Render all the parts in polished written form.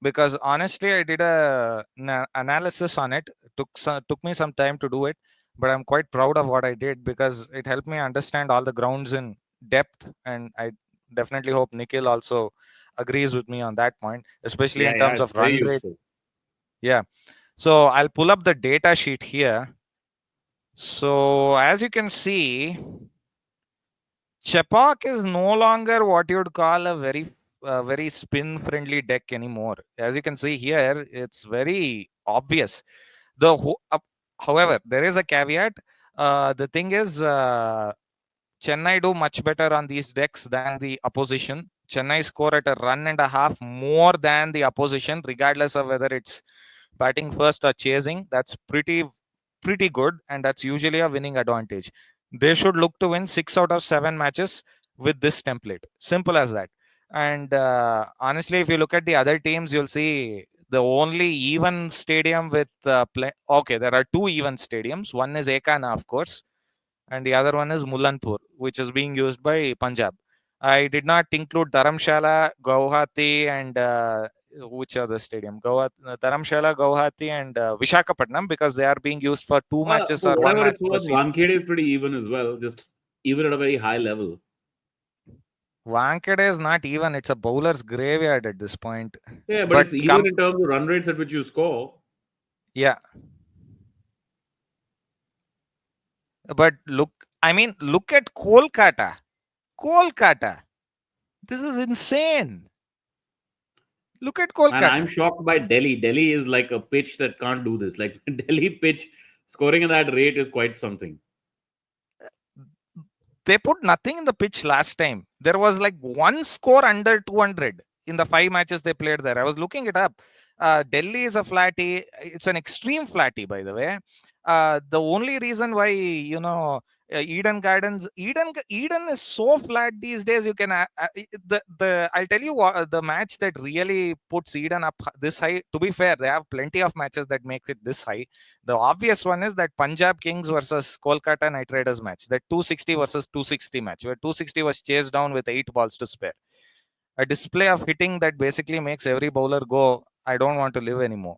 because honestly, I did an analysis on it. Took me some time to do it, but I'm quite proud of what I did because it helped me understand all the grounds in depth, and I definitely hope Nikhil also agrees with me on that point, especially Yeah, in yeah, terms it's of very run rate. useful. Yeah. So I'll pull up the data sheet here. So as you can see, Chepauk is no longer what you would call a very spin friendly deck anymore. As you can see here, it's very obvious. However, there is a caveat. The thing is, Chennai do much better on these decks than the opposition. Chennai score at a run and a half more than the opposition, regardless of whether it's batting first or chasing. That's pretty good, and that's usually a winning advantage. They should look to win 6 out of 7 matches with this template. Simple as that. And honestly, if you look at the other teams, you'll see the only even stadium with okay, there are two even stadiums. One is Ekana, of course, and the other one is Mulanpur, which is being used by Punjab. I did not include Dharamshala, Guwahati, and which other stadium? Dharamshala, Guwahati, and Vishakhapatnam, because they are being used for two Well, matches for or one whatever match it's per worth, season. Wankhede is pretty even as well, just even at a very high level. Wankhede is not even; it's a bowler's graveyard at this point. Yeah, but But it's even in terms of run rates at which you score. yeah, but look at Kolkata. Kolkata. This is insane. Look at Man, I'm Kolkata. shocked by Delhi. Delhi is like a pitch that can't do this. Like Delhi pitch scoring at that rate is quite something. They put nothing in the pitch last time. There was like one score under 200 in the 5 matches they played there. I was looking it up. Delhi is a flatty. It's an extreme flatty, by the way. The only reason why, Eden Gardens, Eden is so flat these days. You can I'll tell you what, the match that really puts Eden up this high. To be fair, they have plenty of matches that makes it this high. The obvious one is that Punjab Kings versus Kolkata Knight Riders match, that 260 versus 260 match, where 260 was chased down with 8 balls to spare. A display of hitting that basically makes every bowler go, I don't want to live anymore.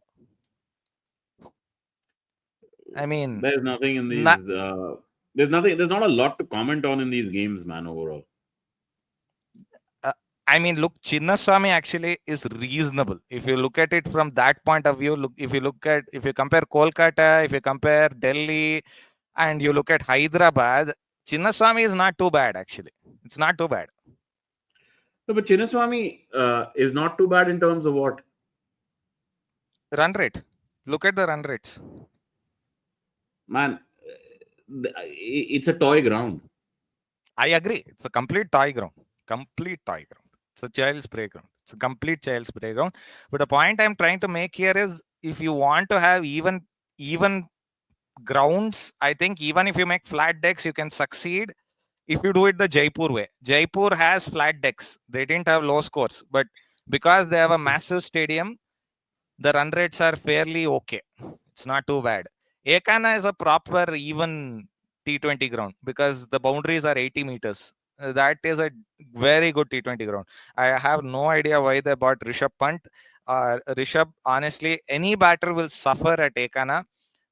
I mean, There's nothing in these. not, There's nothing. There's not a lot to comment on in these games, man. Overall, uh, look, Chinnaswamy actually is reasonable. If you look at it from that point of view, if you compare Kolkata, if you compare Delhi, and you look at Hyderabad, Chinnaswamy is not too bad, actually. It's not too bad. no, but Chinnaswamy is not too bad in terms of what, Run rate. Look at the run rates. man. It's a toy ground. I agree. It's a complete toy ground. Complete toy ground. It's a child's playground. It's a complete child's playground. But the point I'm trying to make here is, if you want to have even grounds, I think even if you make flat decks, you can succeed if you do it the Jaipur way. Jaipur has flat decks. They didn't have low scores, but because they have a massive stadium, the run rates are fairly okay. It's not too bad. Ekana is a proper even T20 ground because the boundaries are 80 meters. That is a very good T20 ground. I have no idea why they bought Rishabh Pant. Rishabh, honestly, any batter will suffer at Ekana.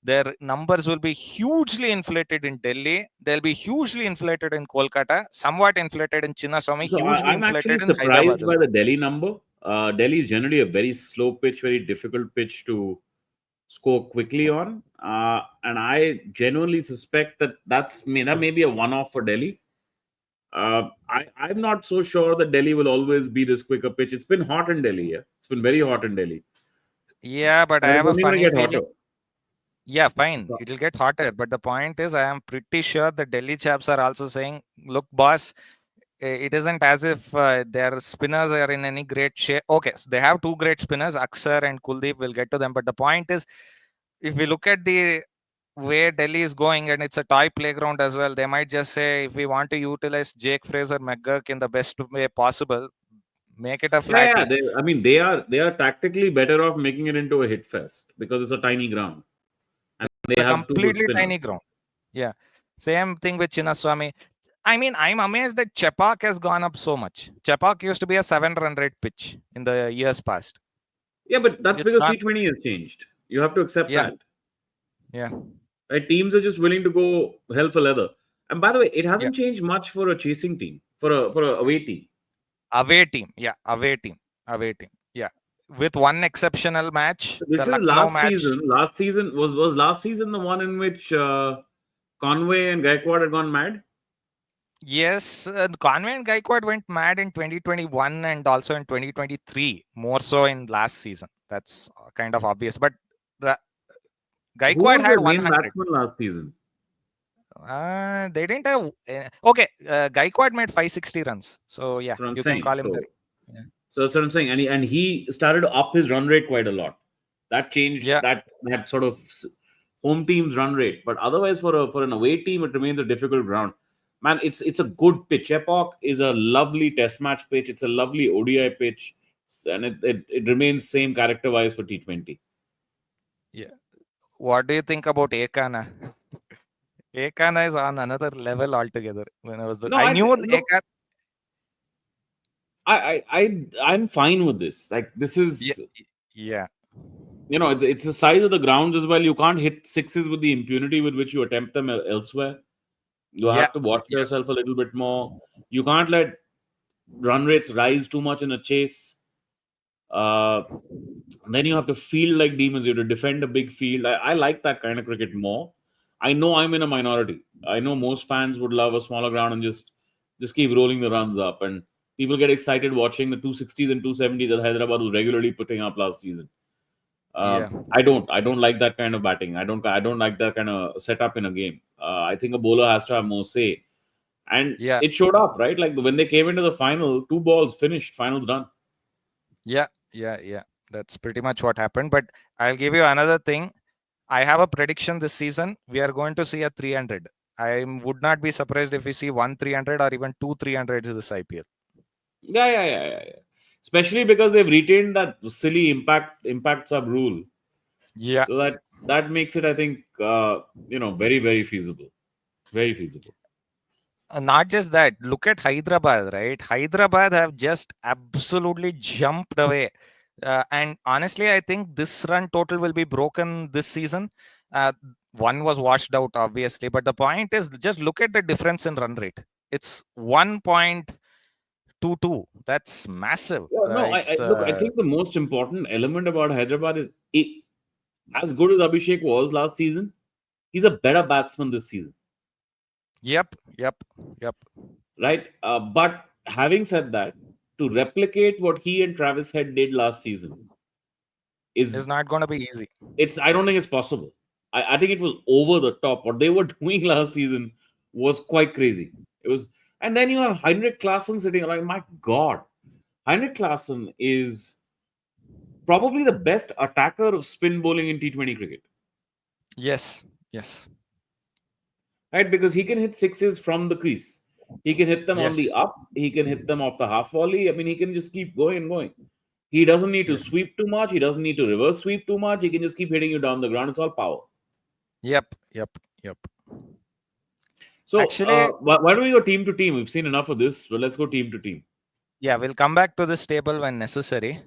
Their numbers will be hugely inflated in Delhi. They'll be hugely inflated in Kolkata, somewhat inflated in Chinnaswamy, So hugely I'm actually inflated in Hyderabad surprised as by well. the Delhi number. Delhi is generally a very slow pitch, very difficult pitch to score quickly on, and I genuinely suspect that may be a one-off for Delhi. I'm not so sure that Delhi will always be this quicker pitch. It's been hot in Delhi, yeah. It's been very hot in Delhi, Yeah, but I and it's have a only going to funny get feeling. hotter. Yeah, fine. It'll get hotter. But the point is, I am pretty sure the Delhi chaps are also saying, look, boss, it isn't as if their spinners are in any great shape. Okay, so they have two great spinners, Aksar and Kuldeep. We'll get to them. But the point is, if we look at the way Delhi is going, and it's a toy playground as well, they might just say, if we want to utilize Jake Fraser McGurk in the best way possible, make it a Yeah, yeah. flatty. I mean, they are tactically better off making it into a hit fest because it's a tiny ground and It's they a have two good completely spinners. tiny ground. Yeah. Same thing with Chinnaswamy. I'm amazed that Chepauk has gone up so much. Chepauk used to be a 7 run rate pitch in the years past. Yeah, but that's It's because not. T20 has changed. You have to accept Yeah, that. yeah, Right? Teams are just willing to go hell for leather. And by the way, it yeah. hasn't changed much for a chasing team, for a away team. Away team. Yeah, away team. Away team. Yeah. With one exceptional match, So the this is Lucknow last match. season. Last season was last season the one in which Conway and Gaikwad had gone mad. Yes, Conway and Gaikwad went mad in 2021 and also in 2023, more so in last season. That's kind of obvious. But Ra- Who Gaikwad was had their main 100. batsman last season? They didn't have. Okay, Gaikwad made 560 runs. So, yeah, That's what I'm you can saying. call him there. So Yeah. so that's what I'm saying. And he started to up his run rate quite a lot. That changed Yeah. that sort of home team's run rate. But otherwise, for an away team, it remains a difficult ground. Man, it's a good pitch. Epoch is a lovely test match pitch. It's a lovely ODI pitch, and it remains same character wise for T20. Yeah. What do you think about Ekana? Ekana is on another level altogether. When No, I knew look. Ekana. I'm fine with this. Like this Yeah, is, yeah, it's the size of the grounds as well. You can't hit sixes with the impunity with which you attempt them elsewhere. You yeah, have to watch yeah, yourself a little bit more. You can't let run rates rise too much in a chase. Uh, then you have to feel like demons. You have to defend a big field. I like that kind of cricket more. I know I'm in a minority. I know most fans would love a smaller ground and just keep rolling the runs up. And people get excited watching the 260s and 270s that Hyderabad was regularly putting up last season. yeah, I don't like that kind of batting. I don't like that kind of setup in a game. I think a bowler has to have more say, and yeah, it showed up, right? Like when they came into the final, two balls finished, finals done. yeah, yeah, yeah. That's pretty much what happened. But I'll give you another thing. I have a prediction this season. We are going to see a 300. I would not be surprised if we see one 300 or even two 300s this IPL. Yeah, yeah, yeah, yeah, yeah. Especially because they've retained that silly impact sub rule, Yeah. so that makes it, I think, very very feasible, very feasible. Not just that, look at Hyderabad, right? Hyderabad have just absolutely jumped away. And honestly, I think this run total will be broken this season. One was washed out, obviously, but the point is just look at the difference in run rate. It's 1.22. That's massive. Yeah, no, I It's look. I think the most important element about Hyderabad is as good as Abhishek was last season, he's a better batsman this season, Yep, yep, yep. right? But having said that, to replicate what he and Travis Head did last season is It's not going to be easy. it's I don't think it's possible. I think it was over the top. What they were doing last season was quite crazy. It was, and then you have Heinrich Klaassen sitting like, my God, Heinrich Klaassen is probably the best attacker of spin bowling in T20 cricket, Yes, yes, right? Because he can hit sixes from the crease. He can hit them on the yes, up. He can hit them off the half volley. I mean, he can just keep going and going. He doesn't need to yeah. sweep too much. He doesn't need to reverse sweep too much. He can just keep hitting you down the ground. It's all power. Yep, yep, yep. So, Actually, why don't we go team to team? We've seen enough of this. So let's go team to team. yeah, we'll come back to this table when necessary.